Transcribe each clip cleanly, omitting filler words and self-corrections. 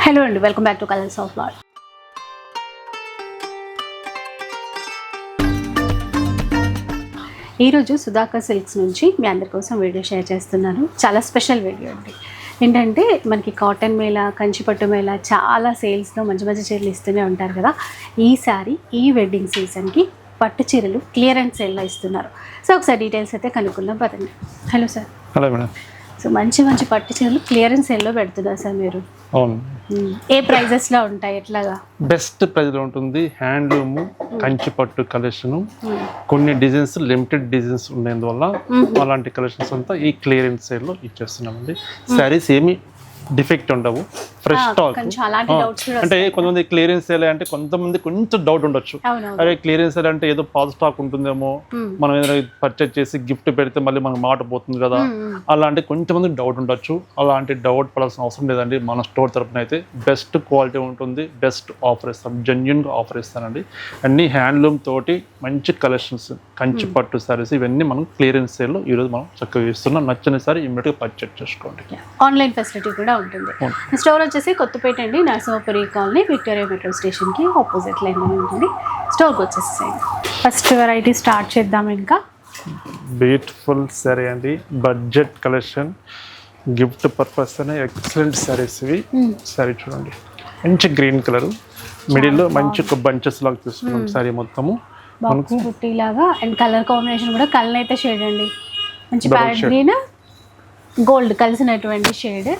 Hello అండి, welcome back to colours of lot. ఈరోజు Sudhakar silks నుంచి మీ అందరి కోసం వీడియో షేర్ చేస్తున్నాను. చాలా స్పెషల్ వీడియో అండి. ఏంటంటే మనకి కాటన్ మేళ, కంచిపట్టు మేళ చాలా సేల్స్లో మంచి మంచి చీరలు ఇస్తూనే ఉంటారు కదా. ఈసారి ఈ వెడ్డింగ్ సీజన్కి పట్టు చీరలు క్లియరెన్స్ సేల్లో ఇస్తున్నారు. సో ఒకసారి డీటెయిల్స్ అయితే కనుక్కుందాం పదండి. Hello sir. Hello madam. So మంచి మంచి పట్టు చీరలు క్లియరెన్స్ సేల్లో పెడుతున్నారు సార్ మీరు. అవును. ఏ ప్రైజెస్లో ఉంటాయి, ఎట్లాగా? బెస్ట్ ప్రైస్లో ఉంటుంది. హ్యాండ్లూమ్, కంచి పట్టు కలెక్షన్, కొన్ని డిజైన్స్ లిమిటెడ్ డిజైన్స్ ఉండేందువల్ల అలాంటి కలెక్షన్స్ అంతా ఈ క్లియరెన్స్ సేల్లో ఇచ్చేస్తున్నామండి. శారీస్ ఏమి డిఫెక్ట్ ఉండవు, ఫ్రెష్ స్టాక్. అంటే కొంతమంది క్లియరెన్స్ సేల్ అంటే కొంతమంది కొంచెం డౌట్ ఉండొచ్చు, అరే క్లియరెన్స్ సేల్ అంటే ఏదో పాత స్టాక్ ఉంటుందేమో, మనం ఏదైనా పర్చేజ్ చేసి గిఫ్ట్ పెడితే మళ్ళీ మనకు మాట పోతుంది కదా, అలాంటి కొంతమంది డౌట్ ఉండొచ్చు. అలాంటి డౌట్ పడాల్సిన అవసరం లేదండి. మన స్టోర్ తరపున అయితే బెస్ట్ క్వాలిటీ ఉంటుంది, బెస్ట్ ఆఫర్ ఇస్తాం, జెన్యున్గా ఆఫర్ ఇస్తానండి. అన్ని హ్యాండ్లూమ్ తోటి మంచి కలెక్షన్స్, కంచి పట్టు సారీస్ ఇవన్నీ మనం క్లియరెన్స్ సేల్లో ఈరోజు మనం చక్కగా ఇస్తున్నాం. నచ్చని సారీ ఇమ్మీడియట్గా పర్చేజ్ చేసుకోండి. ఆన్లైన్ ఫెసిలిటీ కూడా ఉంటుంది. స్టోర్ వచ్చేసి కొత్తపేట అండి, నరసింహపురి కాలనీ, విక్టోరియా మెట్రో స్టేషన్కి ఆపోజిట్ లైన్ ఉంటుంది. స్టోర్కి వచ్చేసేయండి. ఫస్ట్ వెరైటీ స్టార్ట్ చేద్దాం. ఇంకా బ్యూటిఫుల్ సారీ అండి, బడ్జెట్ కలెక్షన్, గిఫ్ట్ పర్పస్ అనే ఎక్సలెంట్ సారీస్ ఇవి. సారీ చూడండి, మంచి గ్రీన్ కలర్, మిడిల్లో మంచి బంచెస్ లాగా తీసుకున్నాం. సారీ మొత్తము మనకు లాగా అండ్ కలర్ కాంబినేషన్ కూడా కలర్ అయితే షేడ్ అండి, మంచి ప్యారెట్ గ్రీన్ గోల్డ్ కలిసినటువంటి షేడ్.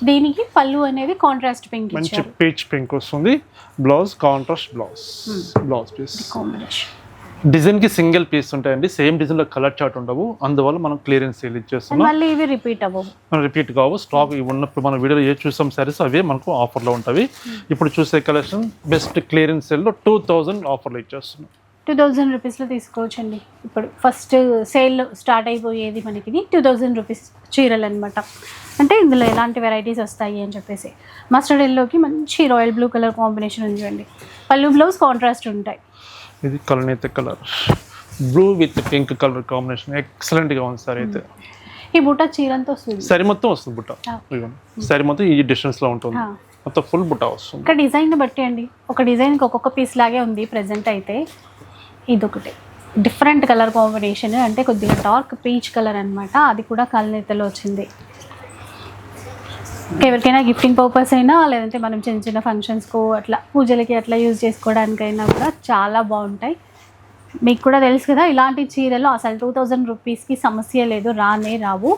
దీనికి పళ్ళు అనేది కాంట్రాస్ట్ పింక్, మంచి పీచ్ పింక్ వస్తుంది. Blouse contrast blouse piece combination. Design కి సింగిల్ పీస్ ఉంటాయండి, సేమ్ డిజైన్ లో కలర్ చార్ట్ ఉండవు. అందువల్ల మనం క్లియరెన్స్ సేల్ ఇచ్చేస్తున్నాం. మళ్ళీ ఇవి రిపీట్ అవ్వవు, రిపీట్ కావు. స్టాక్ ఇవి ఉన్నప్పుడు మన వీడియోలో ఏ చూసాం సారీస్ అవే మనకు ఆఫర్లో ఉంటాయి. ఇప్పుడు చూసే కలెక్షన్ బెస్ట్ క్లియరెన్స్ సేల్లో 2000 ఆఫర్లో ఇచ్చేస్తున్నాం. 2000 రూపీస్లో తీసుకోవచ్చండి. ఇప్పుడు ఫస్ట్ సేల్ స్టార్ట్ అయిపోయేది మనకి 2000 రూపీస్ చీరలు అనమాట. అంటే ఇందులో ఎలాంటి వెరైటీస్ వస్తాయి అని చెప్పేసి, మస్టర్డ్ ఎల్లోకి మంచి రాయల్ బ్లూ కలర్ కాంబినేషన్ ఉందండి. పళ్ళు బ్లౌజ్ కాంట్రాస్ట్ ఉంటాయి. ఇది కలనేత colour, blue with pink colour combination ఎక్సలెంట్గా ఉంది సార్. అయితే ఈ బుట్ట చీరంతా వస్తుంది, సారీ మొత్తం వస్తుంది బుట్ట. సారీ మొత్తం ఈ డిస్టెన్స్లో ఉంటుంది, మొత్తం ఫుల్ బుట్ట వస్తుంది. ఒక డిజైన్ బట్టి అండి, ఒక డిజైన్కి ఒక్కొక్క పీస్ లాగే ఉంది ప్రెజెంట్ అయితే. ఇదొకటి డిఫరెంట్ కలర్ కాంబినేషన్, అంటే కొద్దిగా డార్క్ పీచ్ కలర్ అనమాట. అది కూడా కలనేతలో వచ్చింది. ఎవరికైనా గిఫ్టింగ్ పర్పస్ అయినా, లేదంటే మనం చిన్న చిన్న ఫంక్షన్స్కు అట్లా పూజలకి అట్లా యూజ్ చేసుకోవడానికైనా కూడా చాలా బాగుంటాయి. మీకు కూడా తెలుసు కదా, ఇలాంటి చీరలు అసలు 2000 రూపీస్కి సమస్య లేదు, రావు.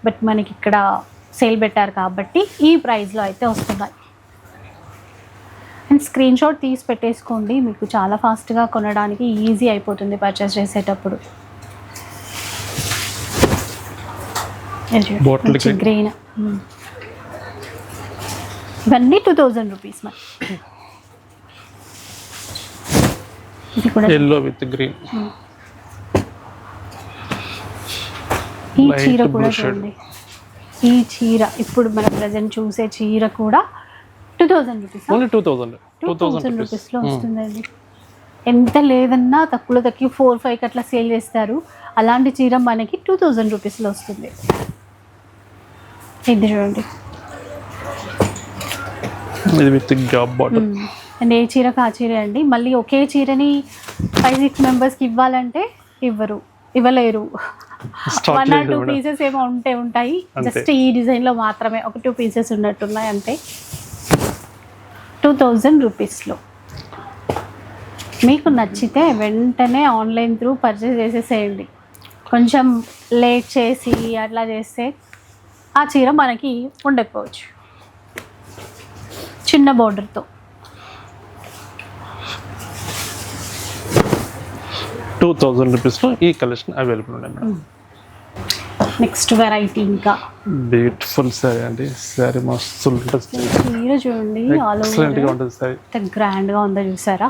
బట్ మనకి ఇక్కడ సేల్ పెట్టారు కాబట్టి ఈ ప్రైస్లో అయితే వస్తున్నాయి. అండ్ స్క్రీన్ షాట్ తీసి పెట్టేసుకోండి, మీకు చాలా ఫాస్ట్గా కొనడానికి ఈజీ అయిపోతుంది పర్చేస్ చేసేటప్పుడు. గ్రీన్ ఇవన్నీ 2000 రూపీస్. మరి ఇది కూడా ఎల్లో విత్ గ్రీన్. ఈ చీర కూడా చూడండి, ఈ చీర ఇప్పుడు మనం ప్రజెంట్ చూసే చీర కూడా 2000 రూపీస్, 2000 రూపీస్లో వస్తుందండి. ఎంత లేదన్నా తక్కువలో తక్కువ 4-5 అట్లా సేల్ చేస్తారు. అలాంటి చీర మనకి 2000 రూపీస్లో వస్తుంది. ఇది చూడండి, ఇది విత్ గ్యాప్ బార్డర్. అండ్ ఏ చీరకు ఆ చీర అండి. మళ్ళీ ఒకే చీరని 5-6 మెంబర్స్కి ఇవ్వాలంటే ఇవ్వలేరు. 1 or 2 పీసెస్ ఏమో ఉంటాయి. జస్ట్ ఈ డిజైన్లో మాత్రమే ఒక 2 పీసెస్ ఉన్నట్టున్నాయి అంతే. 2000 రూపీస్లో మీకు నచ్చితే వెంటనే ఆన్లైన్ త్రూ పర్చేస్ చేసేసేయండి. కొంచెం లేట్ చేసి అట్లా చేస్తే ఆ చీర మనకి ఉండకపోవచ్చు. చిన్న బోర్డర్తో 2000 రూపీస్లో ఈ కలెక్షన్ అవైలబుల్ ఉన్నాయి మేడం. నెక్స్ట్ వెరైటీ ఇంకా బ్యూటిఫుల్ సారీ అండి. సారీ మస్తు చీర చూడండి, ఎక్సలెంట్గా ఉంటుంది సారీ, గ్రాండ్గా ఉందో చూసారా.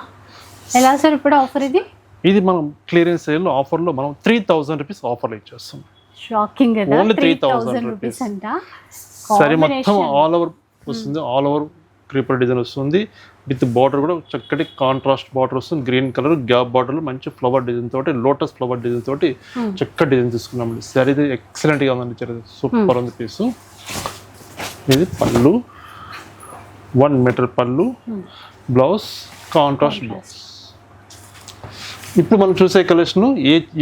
ఎలా సార్ ఇప్పుడు ఆఫర్? ఇది మనం క్లియరెన్స్ సేల్లో ఆఫర్లో మనం 3000 రూపీస్ ఆఫర్లో ఇచ్చేస్తాం. షాకింగ్ కదా, ఓన్లీ 3000 రూపీస్ అంట. సారీ మొత్తం ఆల్ ఓవర్ వస్తుంది, ఆల్ ఓవర్ క్రీపర్ డిజైన్ వస్తుంది. విత్ బార్డర్ కూడా చక్కటి కాంట్రాస్ట్ బార్డర్ వస్తుంది, గ్రీన్ కలర్ గ్యాప్ బార్డర్, మంచి ఫ్లవర్ డిజైన్ తోటి, లోటస్ ఫ్లవర్ డిజైన్ తోటి చక్కటి డిజైన్ తీసుకున్నామండి. సారీ ఇది ఎక్సలెంట్గా ఉందండి, సూపర్ ఉంది పీసు. ఇది పళ్ళు, 1 మీటర్ పళ్ళు, బ్లౌజ్ కాంట్రాస్ట్ బ్లౌజ్. ఇప్పుడు మనం చూసే కలెక్షన్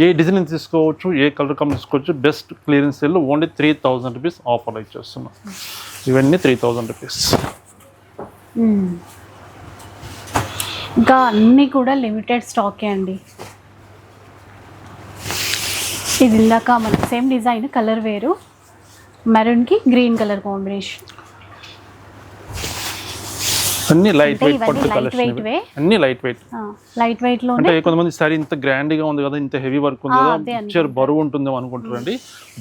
ఏ డిజైన్ తీసుకోవచ్చు, ఏ కలర్ కాంబినేషన్ తీసుకోవచ్చు. Best clearance sale only 3000 rupees offer ఇచ్చేస్తున్నాం. ఇవన్నీ 3000 రూపీస్. ఇంకా అన్నీ కూడా లిమిటెడ్ స్టాకే అండి. ఇది ఇందాక మనకి సేమ్ డిజైన్, కలర్ వేరు, మెరూన్కి గ్రీన్ కలర్ కాంబినేషన్. అన్ని లైట్ వెయిట్ ఇవన్నీ పట్టు లైట్ కలెక్షన్, వెయిట్ అన్ని లైట్ వెయిట్. లైట్ వెయిట్ లో అంటే కొంతమంది సారీ ఇంత గ్రాండ్ గా ఉంది కదా, ఇంత హెవీ వర్క్ ఉంది కదా, పిక్చర్ బరువు ఉంటుందేమో అనుకుంటారండి.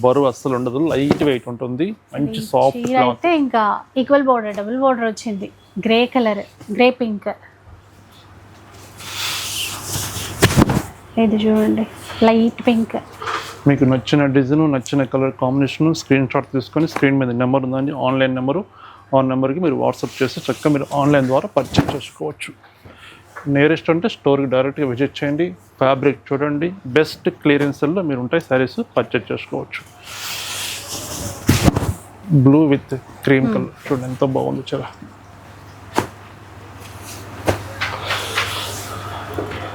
బరువు అస్సలు ఉండదు, లైట్ వెయిట్ ఉంటుంది, మంచి సాఫ్ట్ క్లాత్. అయితే ఇంకా ఈక్వల్ బోర్డర్, డబుల్ బోర్డర్ వచ్చింది, గ్రే కలర్, గ్రే పింక్. ఇది చూడండి లైట్ పింక్. మీకు నచ్చిన డిజైన్, నచ్చిన కలర్ కాంబినేషన్ స్క్రీన్ షాట్ తీసుకొని స్క్రీన్ మీద నెంబర్ ఉందండి, ఆన్లైన్ నెంబరు. ఆ నెంబర్కి మీరు వాట్సాప్ చేసి చక్కగా మీరు ఆన్లైన్ ద్వారా పర్చేస్ చేసుకోవచ్చు. నియరెస్ట్ అంటే స్టోర్కి డైరెక్ట్గా విజిట్ చేయండి, ఫ్యాబ్రిక్ చూడండి, బెస్ట్ క్లియరెన్స్లో మీరు ఉంటాయి శారీస్ పర్చేస్ చేసుకోవచ్చు. బ్లూ విత్ క్రీమ్ కలర్ చూడండి ఎంత బాగుంది. చాలా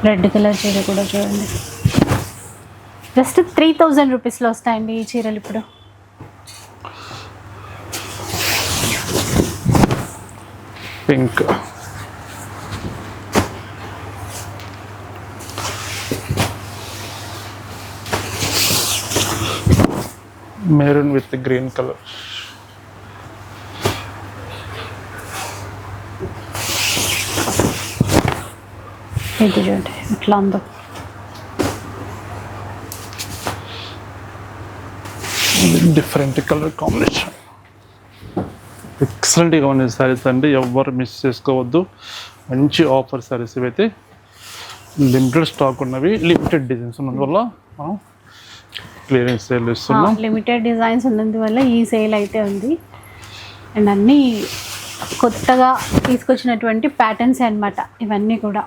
రెడ్ కలర్ చీర కూడా చూడండి. జస్ట్ 3000 రూపీస్లో వస్తాయండి ఈ చీరలు ఇప్పుడు. Pink, maroon with green colour, ఇది చూడండి ఇట్లా ఉందో. Different colour combination. ఎక్సలెంట్గా ఉన్న శారీస్ అండి, ఎవరు మిస్ చేసుకోవద్దు. మంచి ఆఫర్ శారీస్ ఇవైతే, లిమిటెడ్ స్టాక్ ఉన్నవి, లిమిటెడ్ డిజైన్స్ ఉన్నందువల్ల మనం క్లియరెన్స్ సేల్ ఇస్తున్నాం. లిమిటెడ్ డిజైన్స్ ఉన్నందువల్ల ఈ సేల్ అయితే ఉంది. అండ్ అన్నీ కొత్తగా తీసుకొచ్చినటువంటి ప్యాటర్న్స్ అన్నమాట ఇవన్నీ కూడా.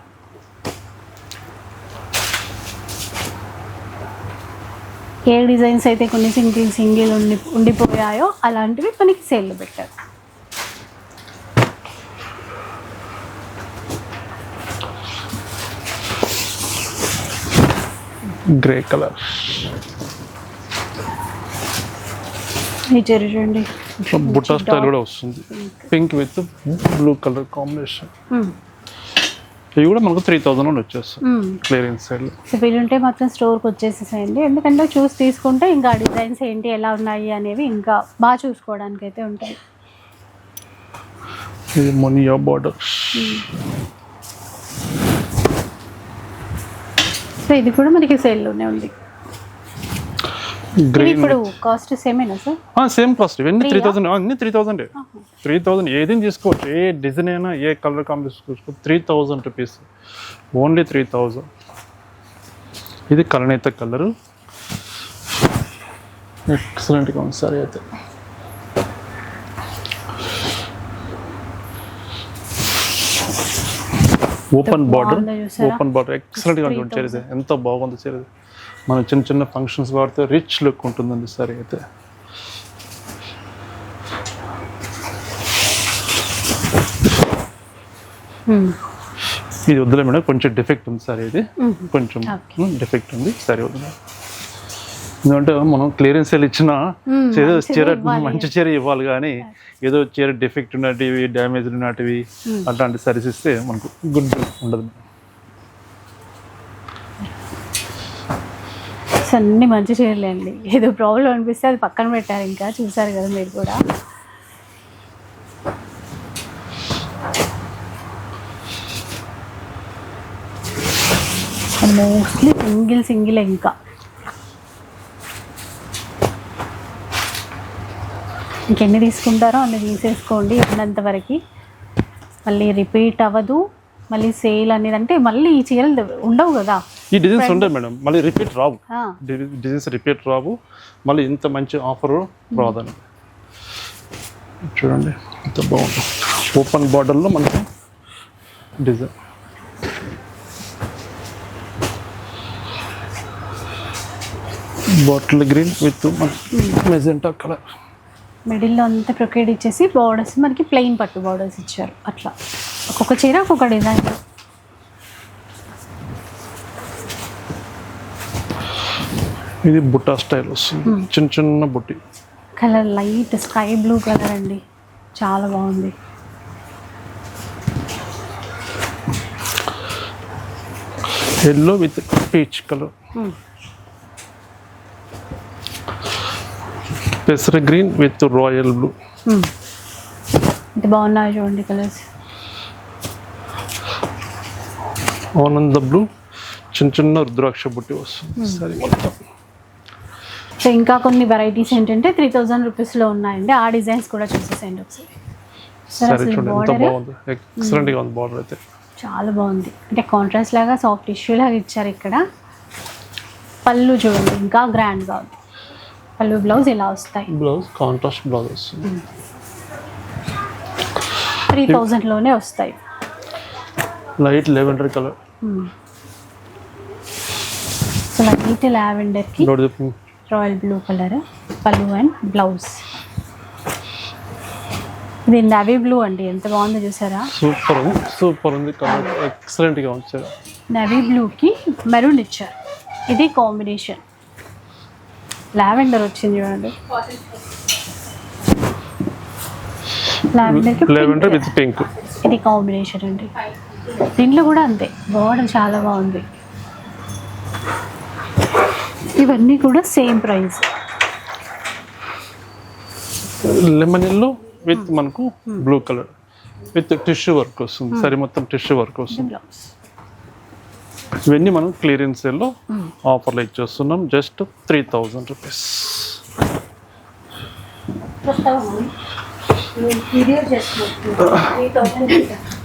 ఏ డిజైన్స్ అయితే కొన్ని సింగిల్ ఉండిపోయాయో అలాంటివి మనకి సేల్లో పెట్టారు. గ్రే కలర్, ఈ చీర చూడండి బుట్టా స్టైల్ కూడా వస్తుంది, pink with blue colour combination. ఇవి కూడా మనకు 3000 వచ్చేస్తుంది క్లియరెన్స్ సేల్. సో వీలుంటే మాత్రం స్టోర్కి వచ్చేసేసేయండి, ఎందుకంటే చూసి తీసుకుంటే ఇంకా డిజైన్స్ ఏంటి ఎలా ఉన్నాయి అనేవి ఇంకా బాగా చూసుకోవడానికి అయితే ఉంటాయి. ఇది మొనియా బార్డర్. సో ఇది కూడా మనకి సేల్లోనే ఉంది. ఇప్పుడు కాస్ట్ సేమేనా సార్? Same cost. ఇవన్నీ 3000, అన్ని 3000. 3000 ఏదైనా తీసుకోవచ్చు, ఏ డిజైన్ అయినా, ఏ కలర్ కాంబినేషన్ తీసుకోవచ్చు. 3000 రూపీస్ ఓన్లీ 3000. ఇది కలనేత కలరు, ఎక్సలెంట్గా ఉంది సారీ అయితే. ఓపెన్ బార్డర్, ఎక్సలెంట్గా ఉంటుంది చీర. ఎంత బాగుంది చీర. మన చిన్న చిన్న ఫంక్షన్స్ వాడితే రిచ్ లుక్ ఉంటుందండి సారీ అయితే. ఇది వద్దులే మేడం, కొంచెం డిఫెక్ట్ ఉంది సారీ. ఇది కొంచెం డిఫెక్ట్ ఉంది సారీ, వద్దులే. ఎందుకంటే మనం క్లియరెన్స్ సేల్ ఇచ్చిన చీర మంచి చీర ఇవ్వాలి, కానీ ఏదో చీర డిఫెక్ట్ ఉన్నటివి, డ్యామేజ్ ఉన్నటివి అట్లాంటి సారీస్ ఇస్తే మనకు గుడ్ ఉండదు. అన్ని మంచి చీరలే అండి, ఏదో ప్రాబ్లం అనిపిస్తే అది పక్కన పెట్టారు. ఇంకా చూసారు కదా మీరు కూడా. మోస్ట్లీ సింగిల్ ఇంకా ఇంకెన్ని తీసుకుంటారో అన్ని తీసేసుకోండి ఉన్నంత వరకు. మళ్ళీ రిపీట్ అవ్వదు, మళ్ళీ సేల్ అనేది అంటే మళ్ళీ ఈ చీరలు ఉండవు కదా. ఈ డిజైన్స్ ఉండవు మేడం, మళ్ళీ రిపీట్ రావు. డిజైన్స్ రిపీట్ రావు, మళ్ళీ ఇంత మంచి ఆఫర్ రాదని. చూడండి ఎంత బాగుంది. ఓపెన్ బార్డర్లో మనకి design, bottle green with magenta colour. మిడిల్లో అంతా బ్రొకేడ్ ఇచ్చేసి బార్డర్స్ మనకి ప్లెయిన్ పట్టు బార్డర్స్ ఇచ్చారు. అట్లా ఒక్కొక్క చీర ఒక్కొక్క డిజైన్. ఇది బుట్టా స్టైల్ వస్తుంది, చిన్న చిన్న బుట్టి. Colour light sky blue colour అండి, చాలా బాగుంది. ఎల్లో విత్ పీచ్ కలర్, పెసర గ్రీన్ విత్ రాయల్ బ్లూ. ఇది బాగున్నాయి చూడండి కలర్స్. ఆనంద బ్లూ, చిన్న చిన్న రుద్రాక్ష బుట్టి వస్తుంది సరే మొత్తం. సో ఇంకా కొన్ని వెరైటీస్ ఏంటంటే 3000 రూపీస్లో ఉన్నాయండి. ఆ డిజైన్స్ కూడా చూసేసేయండి ఒకసారి. సరే చూడండి ఎంత బాగుంది, ఎక్సలెంట్గా ఉంది బార్డర్ అయితే. చాలా బాగుంది, అంటే కాంట్రాస్ట్ లాగా సాఫ్ట్ టిష్యూ లాగా ఇచ్చారు ఇక్కడ. పళ్ళు చూడండి ఇంకా గ్రాండ్గా ఉంది. పళ్ళు బ్లౌజ్ ఇలా వస్తాయి. బ్లౌజ్ కాంట్రాస్ట్ బ్లౌజ్ వస్తుంది. 3000లోనే వస్తాయి. Light lavender colour. So light లావెండర్కి రాయల్ బ్లూ కలర్ పళ్ళు అండ్ బ్లౌజ్. ఇది నవీ బ్లూ అండి, ఎంత బాగుందో చూసారా. సూపర్ ఉంది, సూపర్ ఉంది కలర్, ఎక్సలెంట్గా ఉంచారు. నవీ బ్లూకి మెరూన్ ఇచ్చారు. ఇది కాంబినేషన్. లావెండర్ వచ్చింది చూడండి, లావెండర్ విత్ పింక్. ఇది కాంబినేషన్ అండి. దీంట్లో కూడా అంతే, బార్డర్ చాలా బాగుంది. ఇవన్నీ కూడా same price. Lemon yellow with మనకు blue colour with tissue work వస్తుంది. సరే మొత్తం టిష్యూ వర్క్ వస్తుంది. ఇవన్నీ మనం క్లియరెన్స్ సేల్లో ఆఫర్లో ఇచ్చేస్తున్నాం. Just 3000 rupees.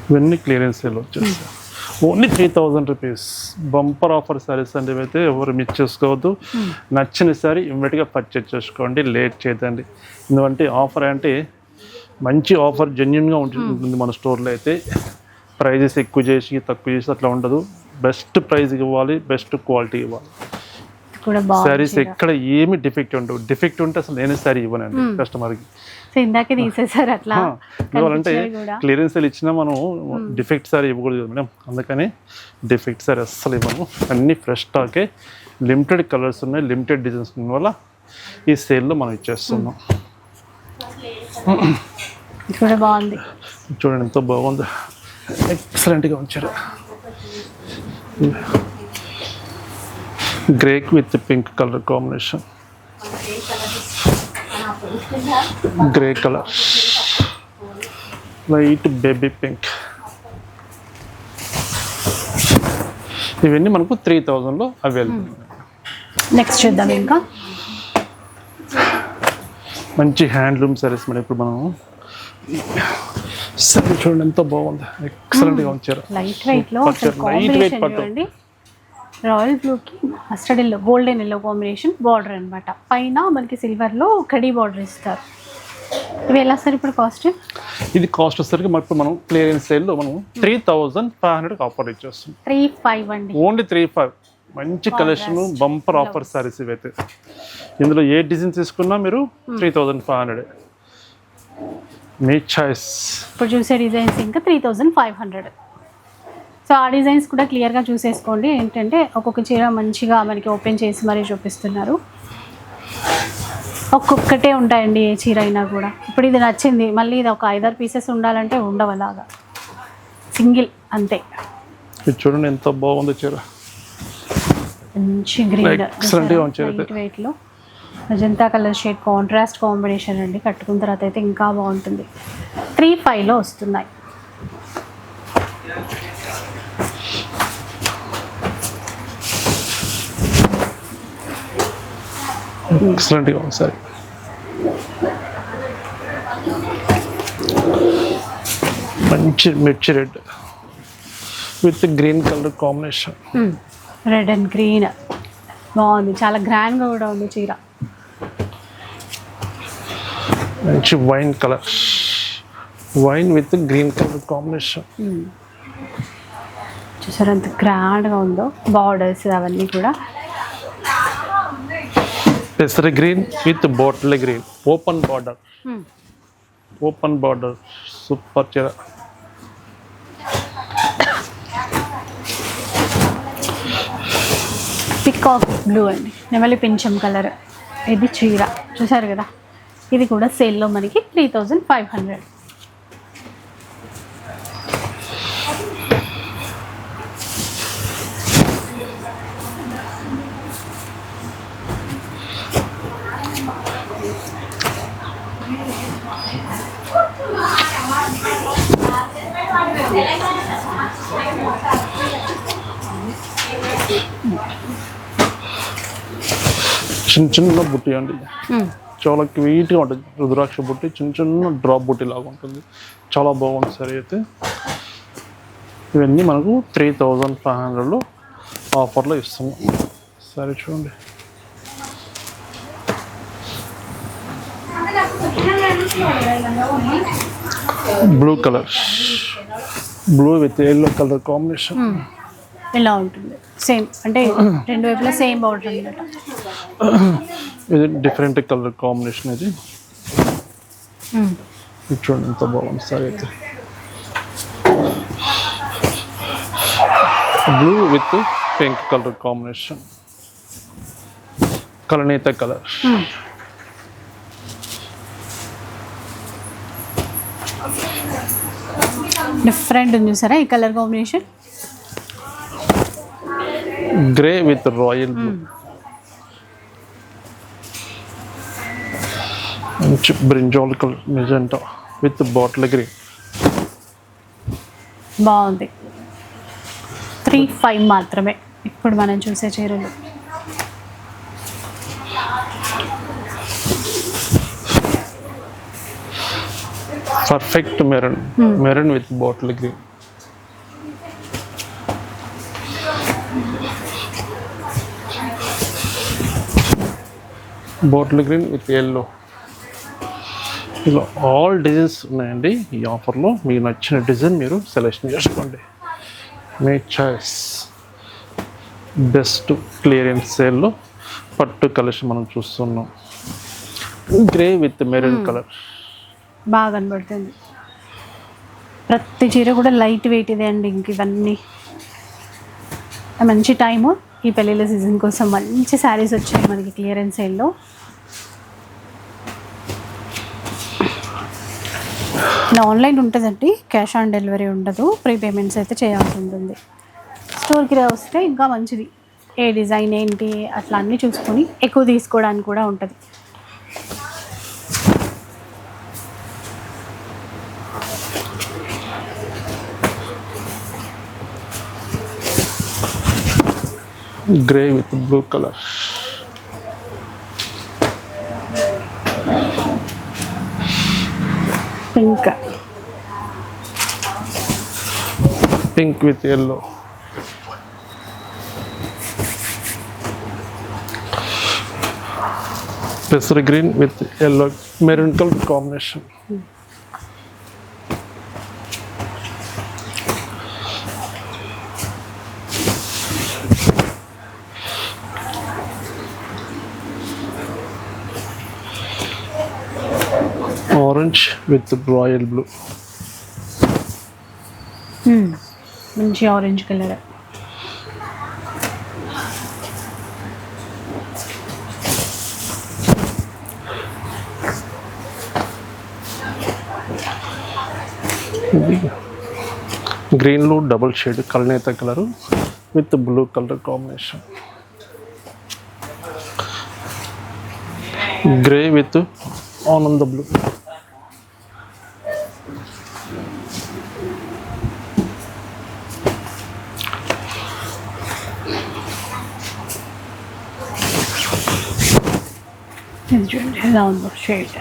ఇవన్నీ క్లియరెన్స్ సేల్ వచ్చేస్తాయి. Only 3000 rupees. Bumper offer saris అంటే అయితే ఎవరు మిస్ చేసుకోవద్దు. నచ్చిన సారీ ఇమ్మీడియట్గా పర్చేజ్ చేసుకోండి, లేట్ చేయదండి. ఎందుకంటే ఆఫర్ అంటే మంచి ఆఫర్ జెన్యున్గా ఉంటుంది. మన స్టోర్లో అయితే ప్రైజెస్ ఎక్కువ చేసి తక్కువ చేసి అట్లా ఉండదు. బెస్ట్ ప్రైస్ ఇవ్వాలి, బెస్ట్ క్వాలిటీ ఇవ్వాలి. సారీస్ ఎక్కడ ఏమి డిఫెక్ట్ ఉండవు. డిఫెక్ట్ ఉంటే అసలు నేనే సారీ ఇవ్వనండి కస్టమర్కి. ఇందాకే తీసేసారు అట్లా. ఎందుకంటే క్లియరెన్స్ సేల్ ఇచ్చినా మనం డిఫెక్ట్ సారీ ఇవ్వకూడదు కదా మేడం, అందుకని డిఫెక్ట్ సారీ అస్సలు ఇవ్వను. అన్ని ఫ్రెష్ స్టాకే, లిమిటెడ్ కలర్స్ ఉన్నాయి, లిమిటెడ్ డిజైన్స్ ఉన్న వల్ల ఈ సేల్లో మనం ఇచ్చేస్తున్నాం. కూడా బాగుంది చూడండి ఎంతో బాగుంది, ఎక్సలెంట్గా ఉంచారు. Grey with pink colour combination, grey colour, light baby pink. ఇవన్నీ మనకు 3000లో అవైలబుల్. నెక్స్ట్ చూద్దాం. ఇంకా మంచి హ్యాండ్లూమ్ సారీస్ మేడం. ఇప్పుడు మనం సరే చూడండి ఎంతో బాగుంది, ఎక్సలెంట్గా ఉంచారు. లైట్ వెయిట్లో లైట్ వెయిట్ చూడండి. రాయల్ బ్లూకి mustard yellow, golden yellow combination border అనమాట. పైన మనకి సిల్వర్లో కడీ బార్డర్ ఇస్తారు. ఇవి ఎలా సార్ ఇప్పుడు కాస్ట్? ఇది కాస్ట్ వచ్చేసరికి మనకు మనం క్లియరెన్స్ సేల్లో మనం 3500 ఆఫర్ ఇచ్చేస్తాం. 35 అండి, ఓన్లీ 35. మంచి కలెక్షన్, బంపర్ ఆఫర్ సారీస్ ఇవైతే. ఇందులో ఏ డిజైన్ తీసుకున్నా మీరు 3500 మీ చాయిస్. ఇప్పుడు చూసే డిజైన్స్ ఇంకా 3500. సో ఆ డిజైన్స్ కూడా క్లియర్గా చూసేసుకోండి. ఏంటంటే ఒక్కొక్క చీర మంచిగా మనకి ఓపెన్ చేసి మరీ చూపిస్తున్నారు. ఒక్కొక్కటే ఉంటాయండి ఏ చీర అయినా కూడా. ఇప్పుడు ఇది నచ్చింది, మళ్ళీ ఇది ఒక 5-6 పీసెస్ ఉండాలంటే ఉండవు, అలాగా సింగిల్ అంతే. ఇది చూడండి ఎంత బాగుంది చీర, మంచి గ్రీన్ లైట్ వెయిట్లో magenta colour shade contrast combination అండి. కట్టుకున్న తర్వాత అయితే ఇంకా బాగుంటుంది. 35లో వస్తున్నాయి. ఎక్సలెంట్గా ఉంది సారీ. మంచి మిర్చి red with green colour combination. Red and green బాగుంది, చాలా గ్రాండ్గా కూడా ఉంది చీర. మంచి wine colour, wine with green colour combination. చూసారు ఎంత గ్రాండ్గా ఉందో, బార్డర్స్ అవన్నీ కూడా. పెసర green with bottle green, open border. Open border super చీర. పికాక్ బ్లూ అండి, నెమలి పింఛం కలర్. ఇది చీర చూసారు కదా, ఇది కూడా సేల్లో మనకి 3500. చిన్న చిన్న బుట్టి అండి, చాలా క్వీట్గా ఉంటుంది. రుద్రాక్ష బుట్టి చిన్న చిన్న డ్రాప్ బుట్టి లాగా ఉంటుంది, చాలా బాగుంది సరే. అయితే ఇవన్నీ మనకు 3500లో ఆఫర్లో ఇస్తున్నాం. సరే చూడండి, blue colour, blue with yellow colour combination. ఇలా ఉంటుంది సేమ్, అంటే రెండు వైపులా సేమ్ బార్డర్ అనమాట. ఇది డిఫరెంట్ కలర్ కాంబినేషన్. ఇది చూడండి ఎంత బాగుంది సరే. అయితే blue with pink colour combination, కలనేత కలర్. డిఫరెంట్ ఉంది చూసారా ఈ colour combination. Grey with royal blue, మంచి brinjal colour magenta with bottle green. బాగుంది. 35 మాత్రమే ఇప్పుడు మనం చూసే చీరలు. Perfect maroon, maroon with bottle green. Bottle green with yellow. ఇలా ఆల్ డిజైన్స్ ఉన్నాయండి ఈ ఆఫర్లో. మీకు నచ్చిన డిజైన్ మీరు సెలెక్షన్ చేసుకోండి, మీ చాయిస్. బెస్ట్ క్లియరెన్స్ సేల్లో పట్టు కలెక్షన్ మనం చూస్తున్నాం. గ్రే విత్ మెరూన్ కలర్ బాగా కనబడుతుంది. ప్రతి చీర కూడా లైట్ వెయిట్ ఇదే అండి. ఇంక ఇవన్నీ మంచి టైము ఈ పెళ్ళిళ్ళ సీజన్ కోసం. మంచి శారీస్ వచ్చాయి మనకి క్లియరెన్స్ సేల్లో. నా ఆన్లైన్ ఉంటుందండి, క్యాష్ ఆన్ డెలివరీ ఉండదు, ప్రీ పేమెంట్స్ అయితే చేయాల్సి ఉంటుంది. స్టోర్కి వస్తే ఇంకా మంచిది, ఏ డిజైన్ ఏంటి అట్లా అన్నీ చూసుకొని ఎక్కువ తీసుకోవడానికి కూడా ఉంటుంది. Grey with blue colour, pink, pink with yellow, పెసర్ green with yellow maroon colour combination. Orange with royal blue. మంచి ఆరెంజ్ కలర్. గ్రీన్లో డబుల్ షేడ్ కలనేత colour with blue colour combination. Grey with ఆనంద బ్లూ. ఇది చూడండి ఎలా ఉందో షేడ్.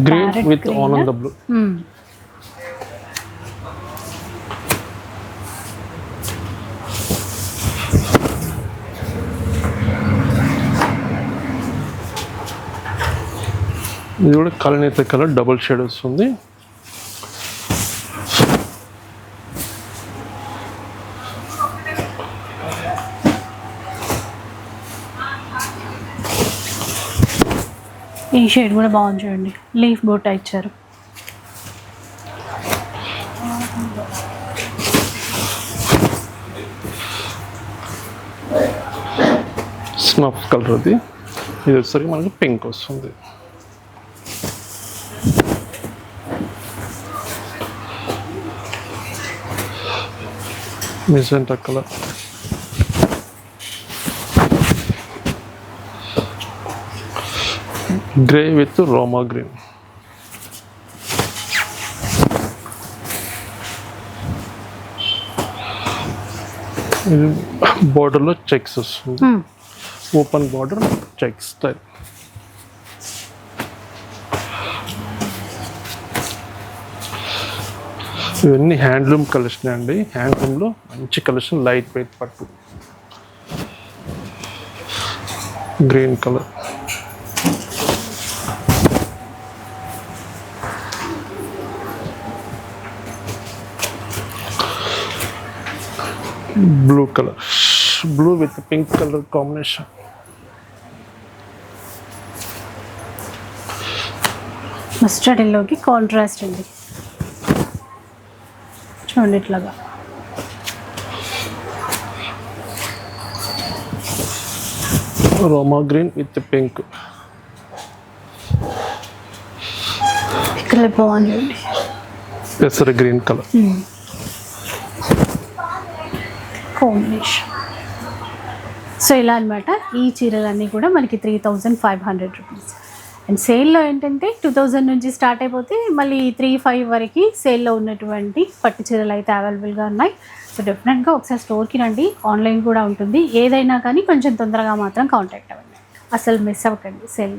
గ్రీన్ విత్ ఆనంద బ్లూ. ఇది కూడా కలనేత కలర్ డబుల్ షేడ్ వస్తుంది. ఈ షేడ్ కూడా బాగుంది చూడండి, లీఫ్ బూటా ఇచ్చారు. స్నఫ్ కలర్ ఇది వచ్చేసరికి మనకి పింక్ వస్తుంది. Magenta colour, grey with Roma green. ఇది బార్డర్లో చెక్స్ వస్తుంది, ఓపెన్ బార్డర్ చెక్స్ స్టైల్. ఇవన్నీ హ్యాండ్లూమ్ కలెక్షన్ అండి. హ్యాండ్లూమ్లో మంచి కలెక్షన్, లైట్ వెయిట్ పట్టు, green colour, blue colour, blue with pink colour combination. Mustard ఎల్లోకి కాంట్రాస్ట్ అండి, చూడండి ఇట్లాగా. రోమా గ్రీన్ విత్ పింక్. కలర్ బాగుంది, పెసర గ్రీన్ కలర్ కాంబినేషన్. సో ఇలా అనమాట. ఈ చీరలన్నీ కూడా మనకి 3500 రూపీస్. అండ్ సేల్లో ఏంటంటే 2000 నుంచి స్టార్ట్ అయిపోతే మళ్ళీ 35 వరకు సేల్లో ఉన్నటువంటి పట్టు చీరలు అయితే అవైలబుల్గా ఉన్నాయి. సో డెఫినెట్గా ఒకసారి స్టోర్కి రండి, ఆన్లైన్ కూడా ఉంటుంది. ఏదైనా కానీ కొంచెం తొందరగా మాత్రం కాంటాక్ట్ అవ్వండి, అసలు మిస్ అవ్వకండి సేల్.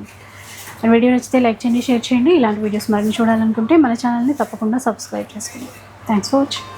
అండ్ వీడియో నచ్చితే లైక్ చేయండి, షేర్ చేయండి. ఇలాంటి వీడియోస్ మరిన్ని చూడాలనుకుంటే మన ఛానల్ని తప్పకుండా సబ్స్క్రైబ్ చేసుకోండి. Thanks for watching.